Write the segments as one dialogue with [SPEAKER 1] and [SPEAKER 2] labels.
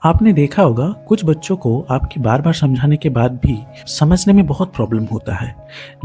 [SPEAKER 1] आपने देखा होगा कुछ बच्चों को आपकी बार बार समझाने के बाद भी समझने में बहुत प्रॉब्लम होता है।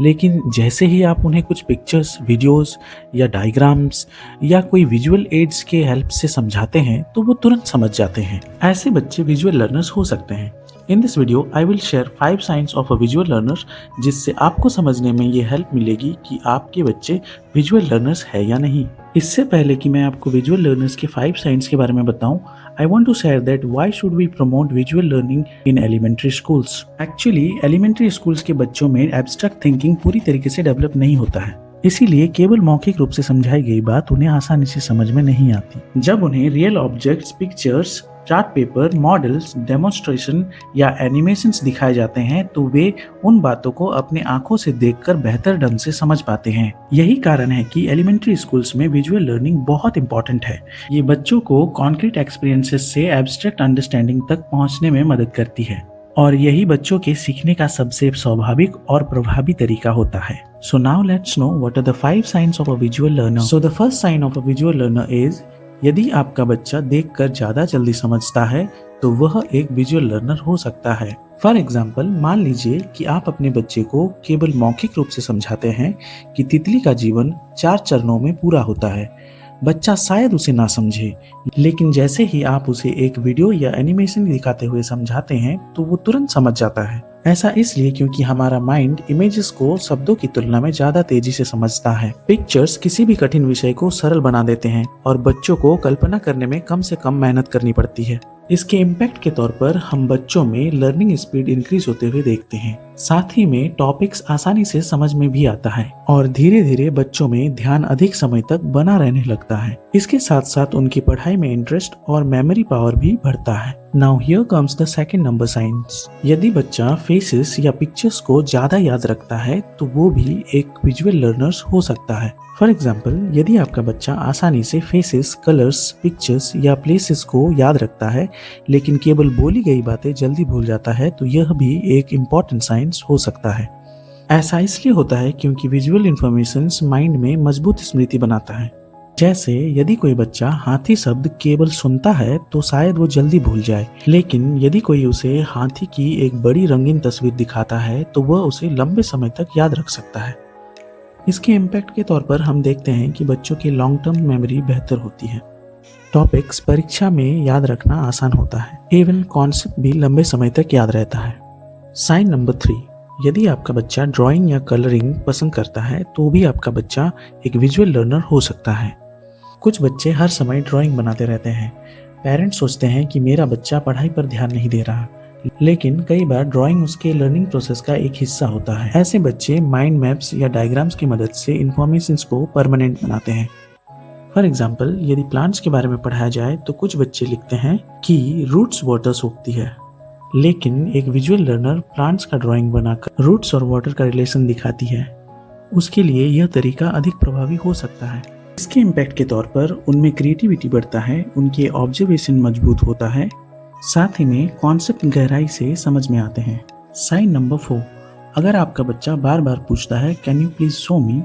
[SPEAKER 1] लेकिन जैसे ही आप उन्हें कुछ पिक्चर्स, वीडियोस या डायग्राम्स या कोई विजुअल एड्स के हेल्प से समझाते हैं तो वो तुरंत समझ जाते हैं। ऐसे बच्चे विजुअल लर्नर्स हो सकते हैं। In this video I will share 5 science of a visual learner, जिससे आपको समझने में ये हेल्प मिलेगी कि आपके बच्चे विजुअल लर्नर्स है या नहीं। इससे पहले कि मैं आपको विजुअल लर्नर्स के 5 साइंस के बारे में बताऊं, I want to share that why should we promote visual learning in elementary schools? Actually, elementary schools के बच्चों में abstract thinking पूरी तरीके से डेवलप नहीं होता है। इसीलिए केवल मौखिक रूप से समझाई गई बात उन्हें आसानी से समझ में नहीं आती। जब उन्हें real objects, pictures, chart paper, models, demonstration या एनिमेशंस दिखाए जाते हैं तो वे उन बातों को अपने आंखों से देखकर बेहतर ढंग से समझ पाते हैं। यही कारण है कि एलिमेंट्री स्कूल्स में विजुअल लर्निंग बहुत इंपॉर्टेंट है। ये बच्चों को कॉन्क्रीट एक्सपीरियंसेस से एब्स्ट्रैक्ट अंडरस्टैंडिंग तक पहुंचने में मदद करती है और यही बच्चों के सीखने का सबसे स्वाभाविक और प्रभावी तरीका होता है। So now let's know what are the 5 signs of a visual learner. So the first sign of a visual learner is यदि आपका बच्चा देखकर ज्यादा जल्दी समझता है तो वह एक विजुअल लर्नर हो सकता है। फॉर एग्जाम्पल, मान लीजिए कि आप अपने बच्चे को केवल मौखिक रूप से समझाते हैं कि तितली का जीवन 4 चरणों में पूरा होता है। बच्चा शायद उसे ना समझे, लेकिन जैसे ही आप उसे एक वीडियो या एनिमेशन दिखाते हुए समझाते हैं तो वो तुरंत समझ जाता है। ऐसा इसलिए क्योंकि हमारा माइंड इमेजेस को शब्दों की तुलना में ज्यादा तेजी से समझता है। पिक्चर्स किसी भी कठिन विषय को सरल बना देते हैं और बच्चों को कल्पना करने में कम से कम मेहनत करनी पड़ती है। इसके इम्पैक्ट के तौर पर हम बच्चों में लर्निंग स्पीड इंक्रीज होते हुए देखते हैं। साथ ही में टॉपिक्स आसानी से समझ में भी आता है और धीरे धीरे बच्चों में ध्यान अधिक समय तक बना रहने लगता है। इसके साथ साथ उनकी पढ़ाई में इंटरेस्ट और मेमोरी पावर भी बढ़ता है। Now here comes the second number science. यदि बच्चा फेसेस या पिक्चर्स को ज्यादा याद रखता है तो वो भी एक विजुअल लर्नर्स हो सकता है। फॉर एग्जाम्पल, यदि आपका बच्चा आसानी से फेसेस, कलर्स, पिक्चर्स या प्लेसेस को याद रखता है लेकिन केवल बोली गई बातें जल्दी भूल जाता है तो यह भी एक इम्पॉर्टेंट साइंस हो सकता है। ऐसा इसलिए होता है क्योंकि विजुअल इंफॉर्मेशन माइंड में मजबूत स्मृति बनाता है। जैसे यदि कोई बच्चा हाथी शब्द केवल सुनता है तो शायद वो जल्दी भूल जाए, लेकिन यदि कोई उसे हाथी की एक बड़ी रंगीन तस्वीर दिखाता है तो वह उसे लंबे समय तक याद रख सकता है। इसके इम्पैक्ट के तौर पर हम देखते हैं कि बच्चों की लॉन्ग टर्म मेमोरी बेहतर होती है। टॉपिक्स परीक्षा में याद रखना आसान होता है। इवन कॉन्सेप्ट भी लंबे समय तक याद रहता है। साइन नंबर 3, यदि आपका बच्चा ड्राइंग या कलरिंग पसंद करता है तो भी आपका बच्चा एक विजुअल लर्नर हो सकता है। कुछ बच्चे हर समय ड्राइंग बनाते रहते हैं। पेरेंट्स सोचते हैं कि मेरा बच्चा पढ़ाई पर ध्यान नहीं दे रहा, लेकिन कई बार ड्राइंग उसके लर्निंग प्रोसेस का एक हिस्सा होता है। ऐसे बच्चे माइंड मैप्स या डायग्राम्स की मदद से इंफॉर्मेशंस को परमानेंट बनाते हैं। फॉर एग्जाम्पल, यदि प्लांट्स के बारे में पढ़ाया जाए तो कुछ बच्चे लिखते हैं कि रूट्स वाटर सोखती है, लेकिन एक विजुअल लर्नर प्लांट्स का ड्राइंग बनाकर रूट्स और वाटर का रिलेशन दिखाती है। उसके लिए यह तरीका अधिक प्रभावी हो सकता है। इसके इम्पैक्ट के तौर पर उनमें क्रिएटिविटी बढ़ता है, उनके ऑब्जर्वेशन मजबूत होता है, साथ ही में कॉन्सेप्ट गहराई से समझ में आते हैं। साइन नंबर 4, अगर आपका बच्चा बार बार पूछता है कैन यू प्लीज शो मी,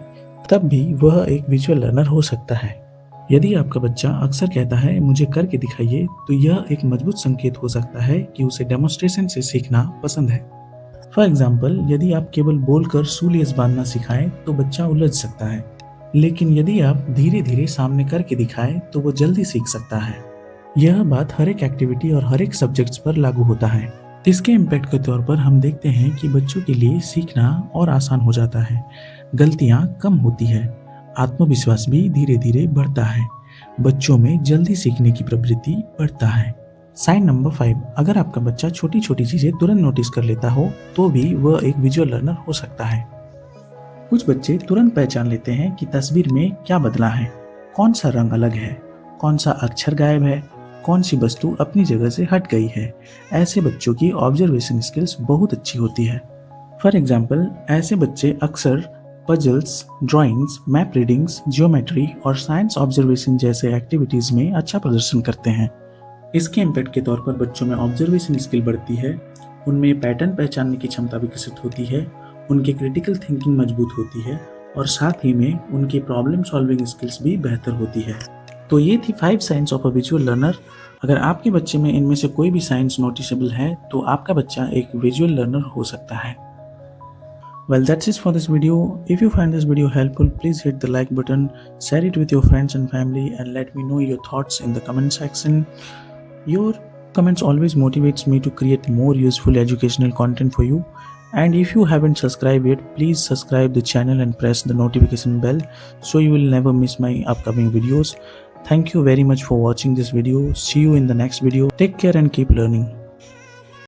[SPEAKER 1] तब भी वह एक विजुअल लर्नर हो सकता है। यदि आपका बच्चा अक्सर कहता है मुझे करके दिखाइए तो यह एक मजबूत संकेत हो सकता है कि उसे डेमोन्स्ट्रेशन से सीखना पसंद है। फॉर एग्जाम्पल, यदि आप केवल बोलकर शूलेस बांधना सिखाएं तो बच्चा उलझ सकता है, लेकिन यदि आप धीरे धीरे सामने करके दिखाएं तो वो जल्दी सीख सकता है। यह बात हर एक एक्टिविटी और हर एक सब्जेक्ट्स पर लागू होता है। इसके इम्पैक्ट के तौर पर हम देखते हैं कि बच्चों के लिए सीखना और आसान हो जाता है, गलतियां कम होती है, आत्मविश्वास भी धीरे धीरे बढ़ता है, बच्चों में जल्दी सीखने की प्रवृत्ति बढ़ता है। साइन नंबर 5, अगर आपका बच्चा छोटी छोटी चीजें तुरंत नोटिस कर लेता हो तो भी वह एक विजुअल लर्नर हो सकता है। कुछ बच्चे तुरंत पहचान लेते हैं कि तस्वीर में क्या बदला है, कौन सा रंग अलग है, कौन सा अक्षर गायब है, कौन सी वस्तु अपनी जगह से हट गई है। ऐसे बच्चों की ऑब्जर्वेशन स्किल्स बहुत अच्छी होती है। फॉर एग्जाम्पल, ऐसे बच्चे अक्सर puzzles, drawings, map readings, geometry और साइंस ऑब्जर्वेशन जैसे एक्टिविटीज में अच्छा प्रदर्शन करते हैं। इसके इम्पैक्ट के तौर पर बच्चों में ऑब्जर्वेशन स्किल बढ़ती है, उनमें पैटर्न पहचानने की क्षमता विकसित होती है, उनकी क्रिटिकल थिंकिंग मजबूत होती है और साथ ही में उनकी प्रॉब्लम सॉल्विंग स्किल्स भी बेहतर होती है। तो ये थी 5 science of a visual learner. अगर आपके बच्चे में इनमें से कोई भी साइंस नोटिसेबल है तो आपका बच्चा एक विजुअल लर्नर हो सकता है। Well, that's it for this video. If you find this video helpful, please hit the like button, share it with your friends and family, and let me know your thoughts in the comment section. Your comments always motivates me to create more useful educational content for you. And if you haven't subscribed yet, please subscribe the channel and press the notification bell so you will never miss my upcoming videos. Thank you very much for watching this video. See you in the next video. Take care and keep learning.